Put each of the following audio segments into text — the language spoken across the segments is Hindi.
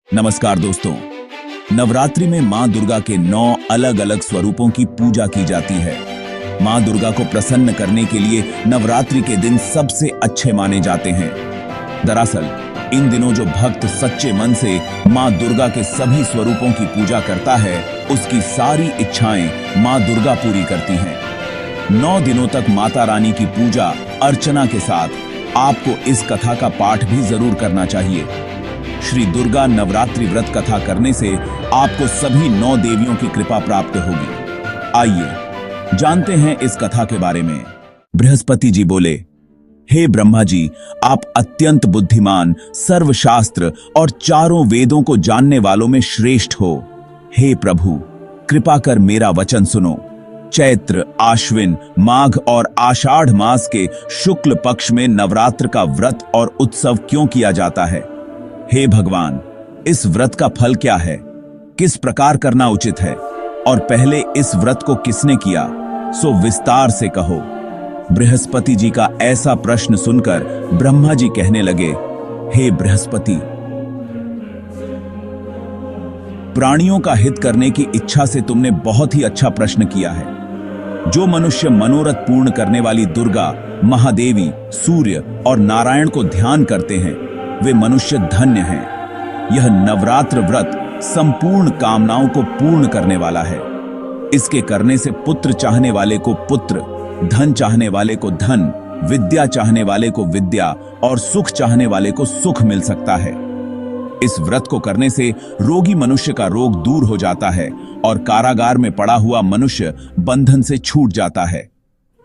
नमस्कार दोस्तों। नवरात्रि में मां दुर्गा के 9 अलग अलग स्वरूपों की पूजा की जाती है। मां दुर्गा को प्रसन्न करने के लिए नवरात्रि के दिन सबसे अच्छे माने जाते हैं। दरअसल इन दिनों जो भक्त सच्चे मन से मां दुर्गा के सभी स्वरूपों की पूजा करता है, उसकी सारी इच्छाएं मां दुर्गा पूरी करती हैं। 9 दिनों तक माता रानी की पूजा अर्चना के साथ आपको इस कथा का पाठ भी जरूर करना चाहिए। श्री दुर्गा नवरात्रि व्रत कथा करने से आपको सभी 9 देवियों की कृपा प्राप्त होगी। आइए जानते हैं इस कथा के बारे में। बृहस्पति जी बोले, हे ब्रह्मा जी, आप अत्यंत बुद्धिमान, सर्वशास्त्र और चारों वेदों को जानने वालों में श्रेष्ठ हो। हे प्रभु, कृपा कर मेरा वचन सुनो। चैत्र, आश्विन, माघ और आषाढ़ मास के शुक्ल पक्ष में नवरात्र का व्रत और उत्सव क्यों किया जाता है? हे भगवान, इस व्रत का फल क्या है? किस प्रकार करना उचित है? और पहले इस व्रत को किसने किया, सो विस्तार से कहो। बृहस्पति जी का ऐसा प्रश्न सुनकर ब्रह्मा जी कहने लगे, हे बृहस्पति, प्राणियों का हित करने की इच्छा से तुमने बहुत ही अच्छा प्रश्न किया है। जो मनुष्य मनोरथ पूर्ण करने वाली दुर्गा, महादेवी, सूर्य और नारायण को ध्यान करते हैं, वे मनुष्य धन्य हैं। यह नवरात्र व्रत संपूर्ण कामनाओं को पूर्ण करने वाला है। इसके करने से पुत्र चाहने वाले को पुत्र, धन चाहने वाले को धन, विद्या चाहने वाले को विद्या और सुख चाहने वाले को सुख मिल सकता है। इस व्रत को करने से रोगी मनुष्य का रोग दूर हो जाता है और कारागार में पड़ा हुआ मनुष्य बंधन से छूट जाता है।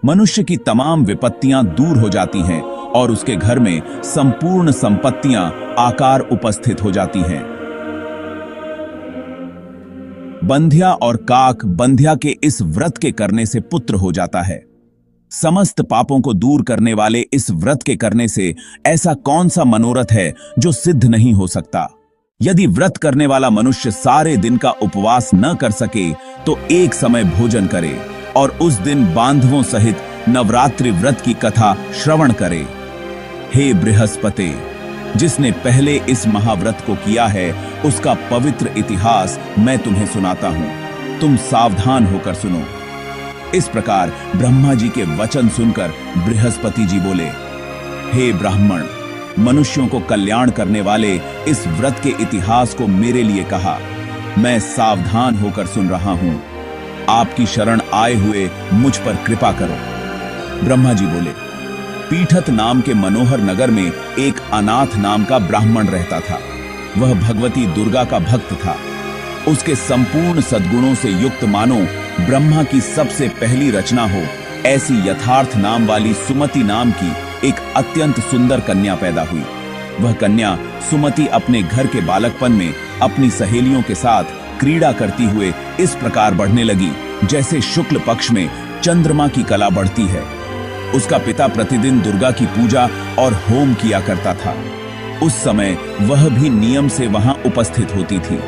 मनुष्य की तमाम विपत्तियां दूर हो जाती हैं और उसके घर में संपूर्ण संपत्तियां आकार उपस्थित हो जाती हैं। बंध्या और काक बंध्या के इस व्रत के करने से पुत्र हो जाता है। समस्त पापों को दूर करने वाले इस व्रत के करने से ऐसा कौन सा मनोरथ है जो सिद्ध नहीं हो सकता? यदि व्रत करने वाला मनुष्य सारे दिन का उपवास न कर सके तो एक समय भोजन करे और उस दिन बांधवों सहित नवरात्रि व्रत की कथा श्रवण करे। हे बृहस्पति, जिसने पहले इस महाव्रत को किया है, उसका पवित्र इतिहास मैं तुम्हें सुनाता हूं। तुम सावधान होकर सुनो। इस प्रकार ब्रह्मा जी के वचन सुनकर बृहस्पति जी बोले, हे ब्राह्मण, मनुष्यों को कल्याण करने वाले इस व्रत के इतिहास को मेरे लिए कहा। मैं सावधान होकर सुन रहा हूं। आपकी शरण आए हुए मुझ पर कृपा करो। ब्रह्मा जी बोले, पीठत नाम के मनोहर नगर में एक अनाथ नाम का ब्राह्मण रहता था। वह भगवती दुर्गा का भक्त था। उसके संपूर्ण सद्गुणों से युक्त मानो ब्रह्मा की सबसे पहली रचना हो ऐसी यथार्थ नाम वाली सुमति नाम की एक अत्यंत सुंदर कन्या पैदा हुई। वह कन्या सुमति अपने घर के बालकपन में अपनी सहेलियों के साथ क्रीड़ा करती हुए इस प्रकार बढ़ने लगी जैसे शुक्ल पक्ष में चंद्रमा की कला बढ़ती है। उसका पिता प्रतिदिन दुर्गा की पूजा और होम किया करता था। उस समय वह भी नियम से वहां उपस्थित होती थी।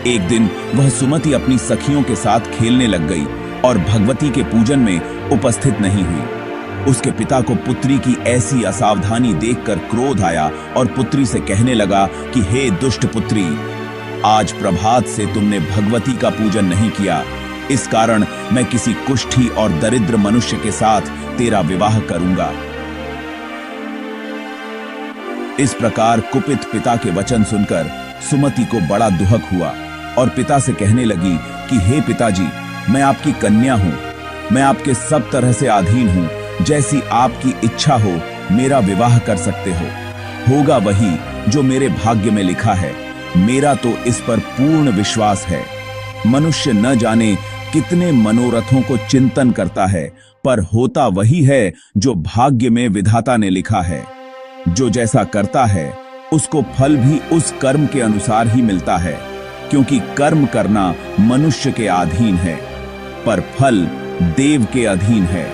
एक दिन वह सुमति अपनी सखियों के साथ खेलने लग गई और भगवती के पूजन में उपस्थित नहीं हुई। उसके पिता को पुत्री की ऐसी असावधानी देखकर क्रोध आया और पुत्री से कहने लगा कि हे दुष्ट पुत्री, आज प्रभात से तुमने भगवती का पूजन नहीं किया। इस कारण मैं किसी कुष्ठी और दरिद्र मनुष्य के साथ तेरा विवाह करूंगा। इस प्रकार कुपित पिता के वचन सुनकर सुमति को बड़ा दुहक हुआ और पिता से कहने लगी कि हे पिताजी, मैं आपकी कन्या हूं। मैं आपके सब तरह से अधीन हूं। जैसी आपकी इच्छा हो मेरा विवाह कर सकते हो। होगा वही जो मेरे भाग्य में लिखा है। मेरा तो इस पर पूर्ण विश्वास है। मनुष्य न जाने कितने मनोरथों को चिंतन करता है, पर होता वही है जो भाग्य में विधाता ने लिखा है। जो जैसा करता है उसको फल भी उस कर्म के अनुसार ही मिलता है, क्योंकि कर्म करना मनुष्य के अधीन है, पर फल देव के अधीन है।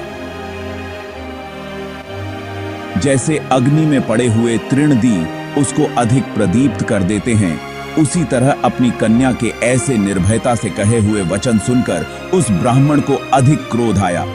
जैसे अग्नि में पड़े हुए तृणदी उसको अधिक प्रदीप्त कर देते हैं, उसी तरह अपनी कन्या के ऐसे निर्भयता से कहे हुए वचन सुनकर उस ब्राह्मण को अधिक क्रोध आया।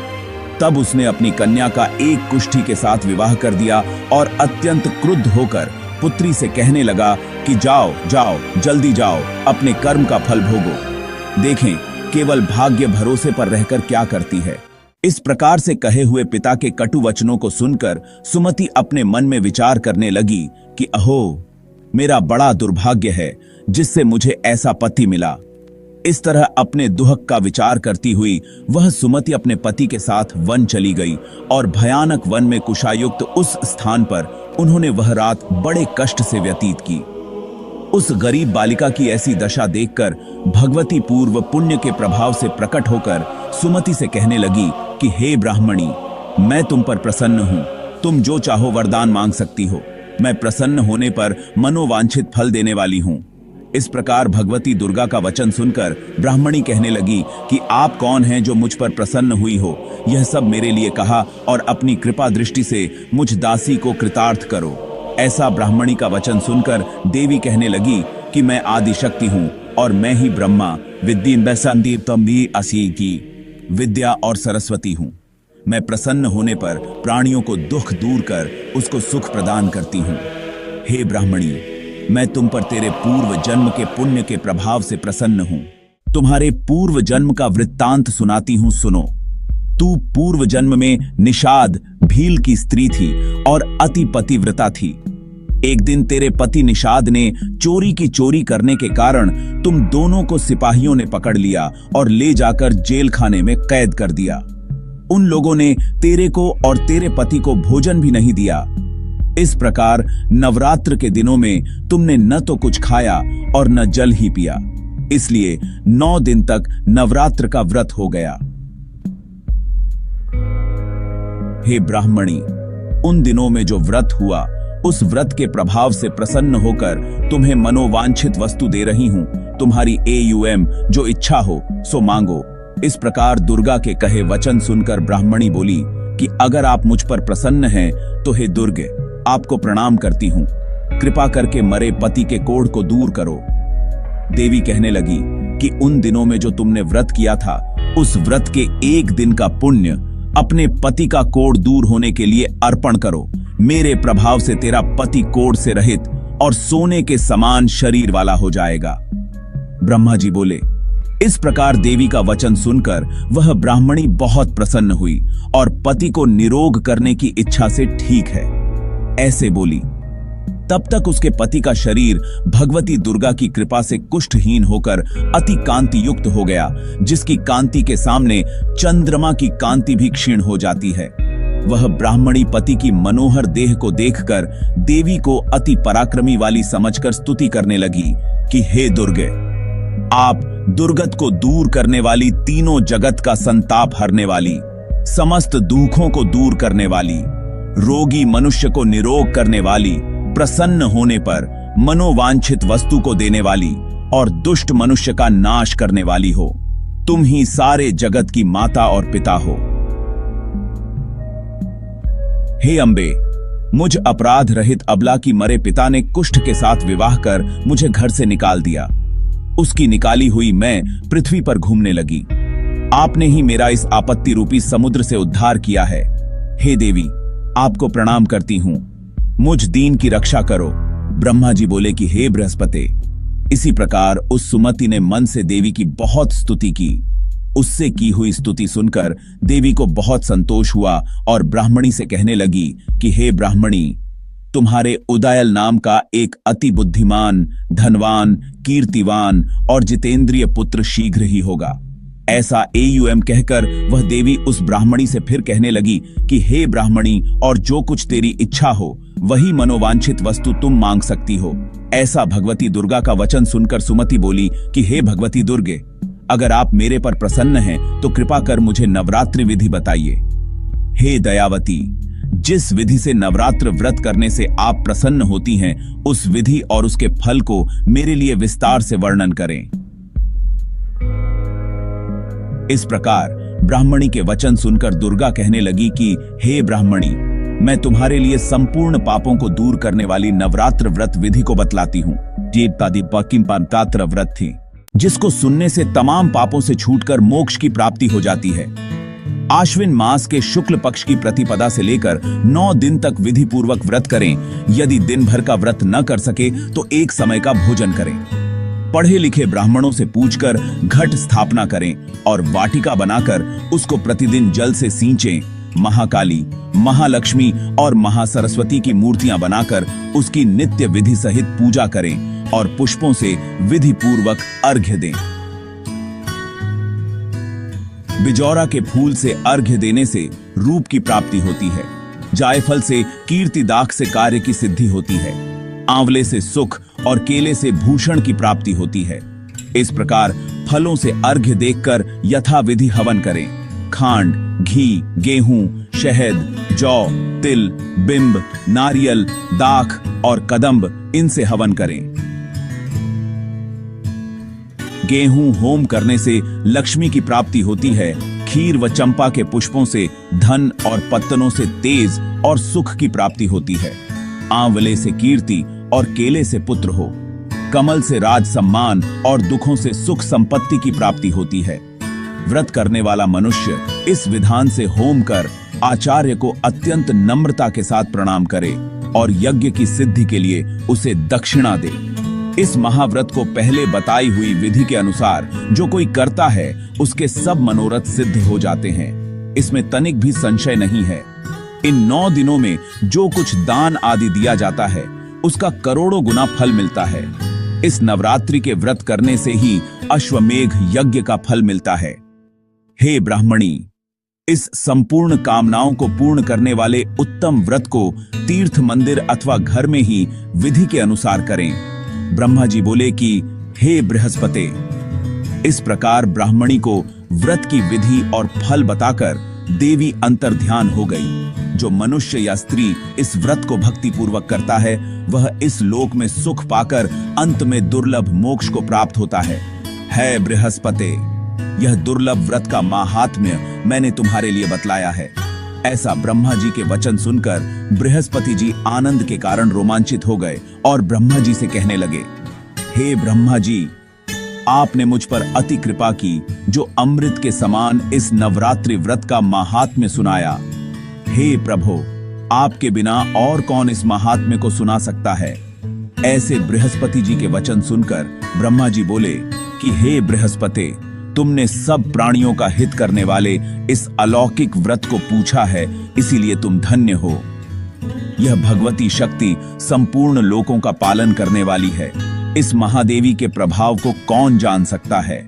तब उसने अपनी कन्या का एक कुष्ठी के साथ विवाह कर दिया और अत्यंत क्रुद्ध होकर पुत्री से कहने लगा कि जाओ जाओ, जल्दी जाओ, अपने कर्म का फल भोगो। देखें केवल भाग्य भरोसे पर रहकर क्या करती है। इस प्रकार से कहे हुए पिता के कटु वचनों को सुनकर सुमति अपने मन में विचार करने लगी कि अहो, मेरा बड़ा दुर्भाग्य है जिससे मुझे ऐसा पति मिला। इस तरह अपने दुहक का विचार करती हुई वह सुमति अपने पति के साथ वन चली गई और भयानक वन में कुशायुक्त उस स्थान पर उन्होंने वह रात बड़े कष्ट से व्यतीत की। उस गरीब बालिका की ऐसी दशा देखकर भगवती पूर्व पुण्य के प्रभाव से प्रकट होकर सुमति से कहने लगी कि हे ब्राह्मणी, मैं तुम पर प्रसन्न हूं, तुम जो चाहो वरदान मांग सकती हो, मैं प्रसन्न होने पर मनोवांछित फल देने वाली हूं। इस प्रकार भगवती दुर्गा का वचन सुनकर ब्राह्मणी कहने लगी कि आप कौन हैं जो मुझ पर प्रसन्न हुई हो, यह सब मेरे लिए कहा और अपनी कृपा दृष्टि से मुझ दासी को कृतार्थ करो। ऐसा ब्राह्मणी का वचन सुनकर देवी कहने लगी कि मैं आदिशक्ति हूं और मैं ही ब्रह्मा असी की विद्या और सरस्वती हूं। मैं प्रसन्न होने पर प्राणियों को दुख दूर कर उसको सुख प्रदान करती हूं। हे ब्राह्मणी, मैं तुम पर तेरे पूर्व जन्म के पुण्य के प्रभाव से प्रसन्न हूं। तुम्हारे पूर्व जन्म का वृत्तांत सुनाती हूं, सुनो। तू पूर्व जन्म में निषाद भील की स्त्री थी और अति पतिव्रता थी। एक दिन तेरे पति निषाद ने चोरी की चोरी करने के कारण तुम दोनों को सिपाहियों ने पकड़ लिया और ले जाकर जेल खाने में कैद कर दिया। उन लोगों ने तेरे को और तेरे पति को भोजन भी नहीं दिया। इस प्रकार नवरात्र के दिनों में तुमने न तो कुछ खाया और न जल ही पिया, इसलिए 9 दिन तक नवरात्र का व्रत हो गया। हे ब्राह्मणी, उन दिनों में जो व्रत हुआ उस व्रत के प्रभाव से प्रसन्न होकर तुम्हें मनोवांछित वस्तु दे रही हूं। तुम्हारी AUM जो इच्छा हो सो मांगो। इस प्रकार दुर्गा के कहे वचन सुनकर ब्राह्मणी बोली कि अगर आप मुझ पर प्रसन्न हैं तो हे दुर्गे, आपको प्रणाम करती हूं। कृपा करके मरे पति के कोढ़ को दूर करो। देवी कहने लगी कि उन दिनों में जो तुमने व्रत किया था उस व्रत के 1 दिन का पुण्य अपने पति का कोढ़ दूर होने के लिए अर्पण करो। मेरे प्रभाव से तेरा पति कोढ़ से रहित और सोने के समान शरीर वाला हो जाएगा। ब्रह्मा जी बोले। इस प्रकार देवी का वचन सुनकर वह ब्राह्मणी बहुत प्रसन्न हुई और पति को निरोग करने की इच्छा से ठीक है ऐसे बोली। तब तक उसके पति का शरीर भगवती दुर्गा की कृपा से कुष्ठहीन होकर अति कांति युक्त हो गया, जिसकी कांति के सामने चंद्रमा की कांति भी क्षीण हो जाती है। वह ब्राह्मणी पति की मनोहर देह को देखकर देवी को अति पराक्रमी वाली समझकर स्तुति करने लगी कि हे दुर्गे, आप दुर्गत को दूर करने वाली, तीनों जगत का संताप हरने वाली, समस्त दुखों को दूर करने वाली, रोगी मनुष्य को निरोग करने वाली, प्रसन्न होने पर मनोवांछित वस्तु को देने वाली और दुष्ट मनुष्य का नाश करने वाली हो। तुम ही सारे जगत की माता और पिता हो। हे अंबे, मुझ अपराध रहित अबला की मरे पिता ने कुष्ठ के साथ विवाह कर मुझे घर से निकाल दिया। उसकी निकाली हुई मैं पृथ्वी पर घूमने लगी। आपने ही मेरा इस आपत्ति रूपी समुद्र से उद्धार किया है। हे देवी, आपको प्रणाम करती हूं, मुझ दीन की रक्षा करो। ब्रह्मा जी बोले कि हे बृहस्पति। इसी प्रकार उस सुमति ने मन से देवी की बहुत स्तुति की। उससे की हुई स्तुति सुनकर देवी को बहुत संतोष हुआ और ब्राह्मणी से कहने लगी कि हे ब्राह्मणी, तुम्हारे उदयल नाम का एक अति बुद्धिमान, धनवान, कीर्तिवान और जितेंद्रिय पुत्र शीघ्र ही होगा। ऐसा AUM कहकर वह देवी उस ब्राह्मणी से फिर कहने लगी कि हे ब्राह्मणी, और जो कुछ तेरी इच्छा हो वही मनोवांछित वस्तु तुम मांग सकती हो। ऐसा भगवती दुर्गा का वचन सुनकर सुमति बोली कि हे भगवती दुर्गे, अगर आप मेरे पर प्रसन्न हैं तो कृपा कर मुझे नवरात्रि विधि बताइए। हे दयावती, जिस विधि से नवरात्र व्रत करने से आप प्रसन्न होती हैं, उस विधि और उसके फल को मेरे लिए विस्तार से वर्णन करें। इस प्रकार ब्राह्मणी के वचन सुनकर दुर्गा कहने लगी कि हे ब्राह्मणी, मैं तुम्हारे लिए संपूर्ण पापों को दूर करने वाली नवरात्र व्रत विधि को बतलाती हूँ। पात्र व्रत थी जिसको सुनने से तमाम पापों से छूटकर मोक्ष की प्राप्ति हो जाती है। आश्विन मास के शुक्ल पक्ष की प्रतिपदा से लेकर 9 दिन तक विधि पूर्वक व्रत करें। यदि दिन भर का व्रत न कर सके तो एक समय का भोजन करें। पढ़े लिखे ब्राह्मणों से पूछकर घट स्थापना करें और वाटिका बनाकर उसको प्रतिदिन जल से सींचें। महाकाली, महालक्ष्मी और महासरस्वती की मूर्तियां बनाकर उसकी नित्य विधि सहित पूजा करें और पुष्पों से विधि पूर्वक अर्घ्य दें। बिजौरा के फूल से अर्घ्य देने से रूप की प्राप्ति होती है। जायफल से कीर्तिदाख से कार्य की सिद्धि होती है। आंवले से सुख और केले से भूषण की प्राप्ति होती है। इस प्रकार फलों से अर्घ्य देकर यथाविधि हवन करें। खांड, घी, गेहूं, शहद, जौ, तिल, बिंब, नारियल, दाख और कदम्ब इनसे हवन करें। गेहूं होम करने से लक्ष्मी की प्राप्ति होती है। खीर व चंपा के पुष्पों से धन और पत्तनों से तेज और सुख की प्राप्ति होती है। आंवले से कीर्ति और केले से पुत्र हो। कमल से राज सम्मान और दुखों से सुख संपत्ति की प्राप्ति होती है। व्रत करने वाला मनुष्य इस विधान से होम कर आचार्य को अत्यंत नम्रता के साथ प्रणाम करे और यज्ञ की सिद्धि के लिए उसे दक्षिणा दे। इस महाव्रत को पहले बताई हुई विधि के अनुसार जो कोई करता है उसके सब मनोरथ सिद्ध हो जाते हैं। इसमें तनिक भी संशय नहीं है। इन 9 दिनों में जो कुछ दान आदि दिया जाता है उसका करोड़ों गुना फल मिलता है। इस नवरात्रि के व्रत करने से ही अश्वमेघ यज्ञ का फल मिलता है। हे ब्राह्मणी, इस संपूर्ण कामनाओं को पूर्ण करने वाले उत्तम व्रत को तीर्थ मंदिर अथवा घर में ही विधि के अनुसार करें। ब्रह्मा जी बोले कि हे बृहस्पति, इस प्रकार ब्राह्मणी को व्रत की विधि और फल बताकर देवी अंतर्ध्यान हो गई। जो मनुष्य या स्त्री इस व्रत को भक्ति पूर्वक करता है वह इस लोक में सुख पाकर अंत में दुर्लभ मोक्ष को प्राप्त होता है। हे बृहस्पति, यह दुर्लभ व्रत का माहात्म्य मैंने तुम्हारे लिए बतलाया है। ऐसा ब्रह्मा जी के वचन सुनकर बृहस्पति जी आनंद के कारण रोमांचित हो गए और ब्रह्मा जी से कहने लगे, हे ब्रह्मा जी, आपने मुझ पर अति कृपा की जो अमृत के समान इस नवरात्रि व्रत का महात्म्य सुनाया। हे प्रभु, आपके बिना और कौन इस महात्म्य को सुना सकता है। ऐसे बृहस्पति जी के वचन सुनकर ब्रह्मा जी बोले कि हे बृहस्पति, तुमने सब प्राणियों का हित करने वाले इस अलौकिक व्रत को पूछा है, इसीलिए तुम धन्य हो। यह भगवती शक्ति संपूर्ण लोकों का पालन करने वाली है। इस महादेवी के प्रभाव को कौन जान सकता है।